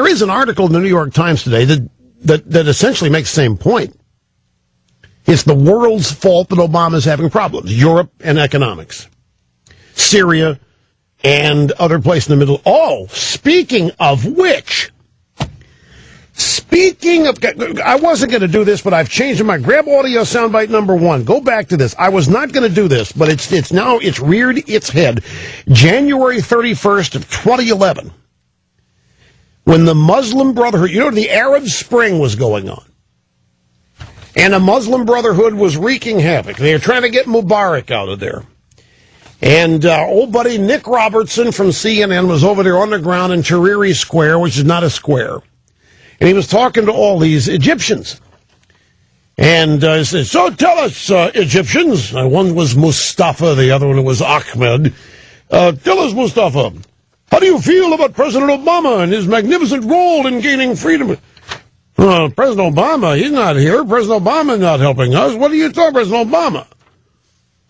There is an article in the New York Times today that essentially makes the same point. It's the world's fault that Obama's having problems. Europe and economics. Syria and other places in the middle. Oh, speaking of which, I wasn't going to do this, but I've changed my grab audio soundbite number 1. Go back to this. I was not going to do this, but it's reared its head. January 31st of 2011, when the Muslim Brotherhood, the Arab Spring was going on, and the Muslim Brotherhood was wreaking havoc. They were trying to get Mubarak out of there. And old buddy Nick Robertson from CNN was over there on the ground in Tahrir Square, which is not a square. And he was talking to all these Egyptians. And he said, so tell us, Egyptians. One was Mustafa, the other one was Ahmed. Tell us, Mustafa, how do you feel about President Obama and his magnificent role in gaining freedom? President Obama, he's not here. President Obama is not helping us. What are you talking, President Obama?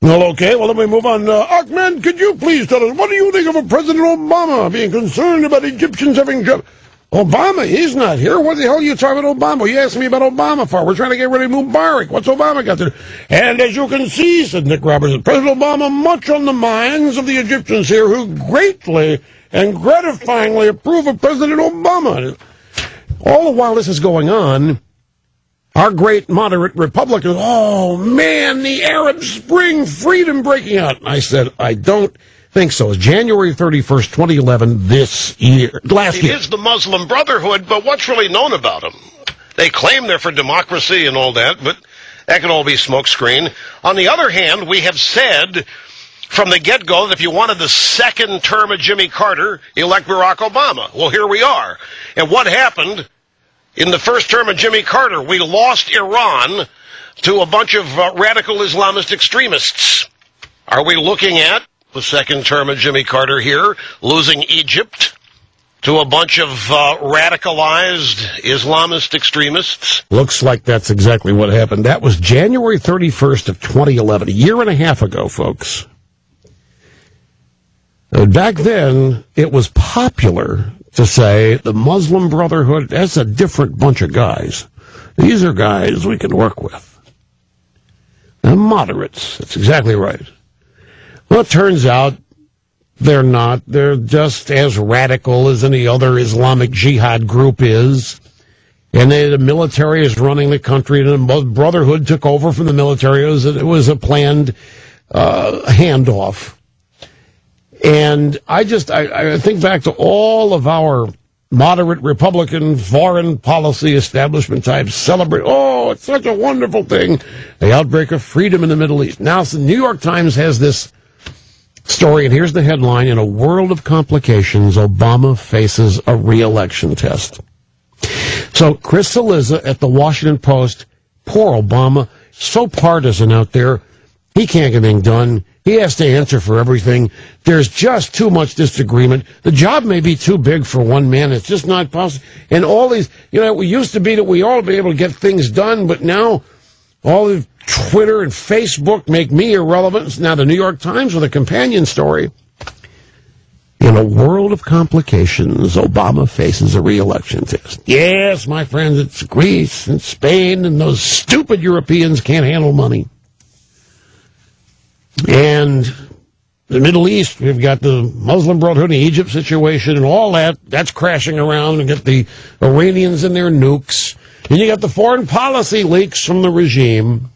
Well, okay, let me move on. Ahmed, could you please tell us, what do you think of President Obama being concerned about Egyptians having jobs? Obama, he's not here. What the hell are you talking about Obama? You asked me about Obama for? We're trying to get rid of Mubarak. What's Obama got to do? And as you can see, said Nick Robertson, President Obama much on the minds of the Egyptians here who greatly and gratifyingly approve of President Obama. All the while this is going on, our great moderate Republicans, oh man, the Arab Spring, freedom breaking out. And I said, I don't think so. It's January 31st, 2011, last year. It is the Muslim Brotherhood, but what's really known about them? They claim they're for democracy and all that, but that can all be smokescreen. On the other hand, we have said from the get-go that if you wanted the second term of Jimmy Carter, elect Barack Obama. Well, here we are. And what happened in the first term of Jimmy Carter? We lost Iran to a bunch of radical Islamist extremists. Are we looking at the second term of Jimmy Carter here, losing Egypt to a bunch of radicalized Islamist extremists? Looks like that's exactly what happened. That was January 31st of 2011, a year and a half ago, folks. Back then, it was popular to say the Muslim Brotherhood, that's a different bunch of guys. These are guys we can work with. They're moderates. That's exactly right. Well, it turns out they're not. They're just as radical as any other Islamic jihad group is. And the military is running the country, and the Brotherhood took over from the military. It was a planned handoff. And I think back to all of our moderate Republican foreign policy establishment types celebrate, oh, it's such a wonderful thing, the outbreak of freedom in the Middle East. Now, the New York Times has this story, and here's the headline: in a world of complications, Obama faces a re-election test. So Chris Cillizza at the Washington Post, poor Obama, so partisan out there, he can't get anything done. He has to answer for everything. There's just too much disagreement. The job may be too big for one man. It's just not possible. And all these, we used to be that we all be able to get things done, but now all the Twitter and Facebook make me irrelevant. Now the New York Times with a companion story. In a world of complications, Obama faces a re-election test. Yes, my friends, it's Greece and Spain, and those stupid Europeans can't handle money. And the Middle East, we've got the Muslim Brotherhood, the Egypt situation, and all that's crashing around, and get the Iranians and their nukes. And you got the foreign policy leaks from the regime.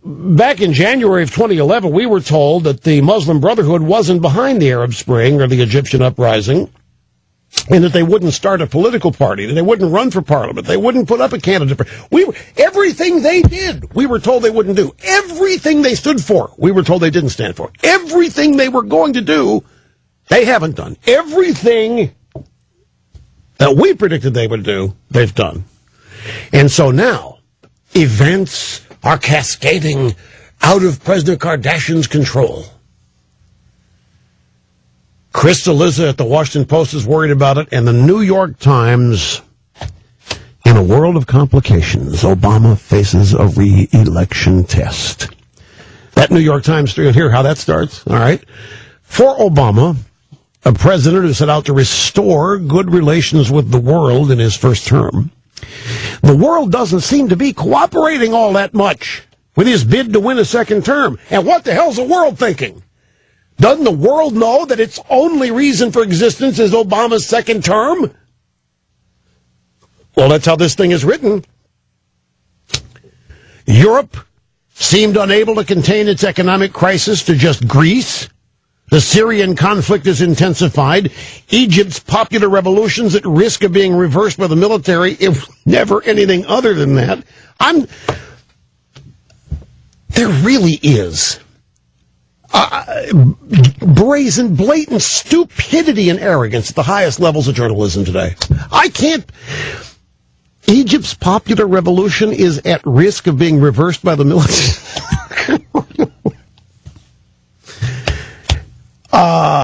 Back in January of 2011, we were told that the Muslim Brotherhood wasn't behind the Arab Spring or the Egyptian uprising, and that they wouldn't start a political party, that they wouldn't run for parliament, they wouldn't put up a candidate. Everything they did, we were told they wouldn't do. Everything they stood for, we were told they didn't stand for. Everything they were going to do, they haven't done. Everything that we predicted they would do, they've done. And so now, events are cascading out of President Kardashian's control. Chris Cillizza at the Washington Post is worried about it, and the New York Times, in a world of complications, Obama faces a re-election test. That New York Times, hear how that starts, all right? For Obama, a president who set out to restore good relations with the world in his first term. The world doesn't seem to be cooperating all that much with his bid to win a second term. And what the hell's the world thinking? Doesn't the world know that its only reason for existence is Obama's second term? Well, that's how this thing is written. Europe seemed unable to contain its economic crisis to just Greece. The Syrian conflict is intensified. Egypt's popular revolution's at risk of being reversed by the military, if never anything other than that. There really is brazen, blatant stupidity and arrogance at the highest levels of journalism today. Egypt's popular revolution is at risk of being reversed by the military.